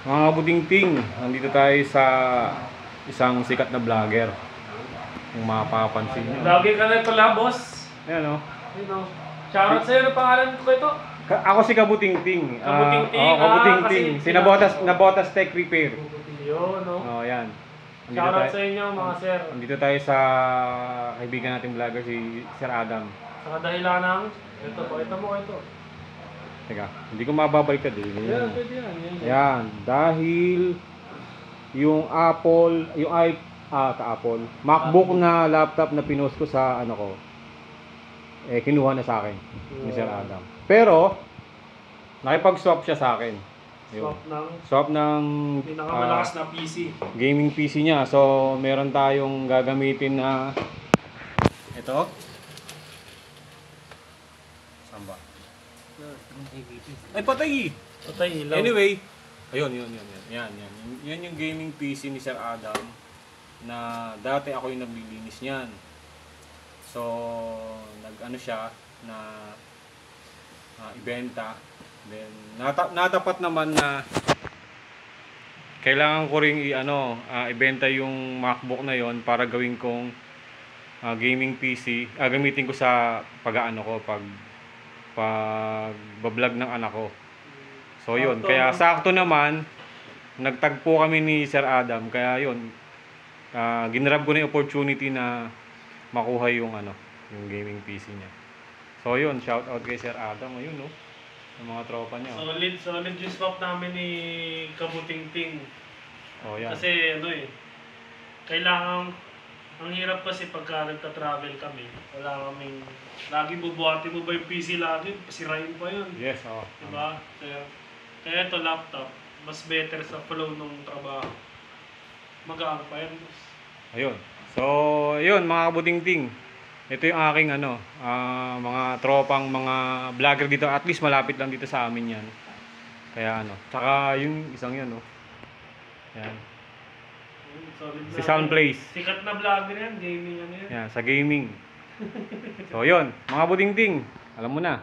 Mga kabudingting, nandito tayo sa isang sikat na vlogger. Kung mapapansin nyo. Lagi ka na pala, boss. Ayan o. Shoutout sa'yo, ano pangalan ko ito? Ako si Kabutingting. Kabutingting, Oo, Kabutingting. kasi Si Nabotas Tech Repair. Yun, no? Oh, yan. Shoutout sa inyo, mga sir. Nandito tayo sa kaibigan nating vlogger, si Sir Adam. Sa kadahilan ng, ito mo. Teka, hindi ko mababaliktad eh. Yan, pwede yan. Ayan, dahil yung Apple, Apple, MacBook na laptop na pinost ko sa ano ko, kinuha na sa akin ni Sir Adam. Pero, nakipag-swap siya sa akin. Yun. Swap ng pinakamalakas na PC. Gaming PC niya. So, meron tayong gagamitin na ito. Saan ba? Ay, patay! Patay ilaw. Anyway, ayun. Yan yung gaming PC ni Sir Adam na dati ako yung naglilinis niyan. So, nag-ano siya na ibenta. Then, natapat naman na kailangan ko ring ibenta yung MacBook na yon para gawin kong gaming PC. Gamitin ko sa pag-vlog ng anak ko. So yun, kaya sakto naman nagtagpo kami ni Sir Adam, kaya yun ginrab ko na yung opportunity na makuha yung yung gaming PC niya. So yun, shout out kay Sir Adam, ayun no, ng mga tropa niya. Solid yung swap namin ni Kabutingting. Oh, yan. Kasi kailangan, ang hirap kasi pagka nagta-travel kami, wala kaming, lagi bubuhatin mo ba yung PC lagi, pasirain pa yun. Yes, oo. Diba? Kaya ito laptop, mas better sa flow ng trabaho. Magaan pa yan. Ayun. So, ayun mga kabutingting. Ito yung aking mga tropang mga vlogger dito. At least malapit lang dito sa amin yan. Kaya tsaka yung isang yan Yan. Si Soundplace. Sikat na vlogger yan, gaming yan. Yan, sa gaming. So, yun. Mga kabutingting, alam mo na.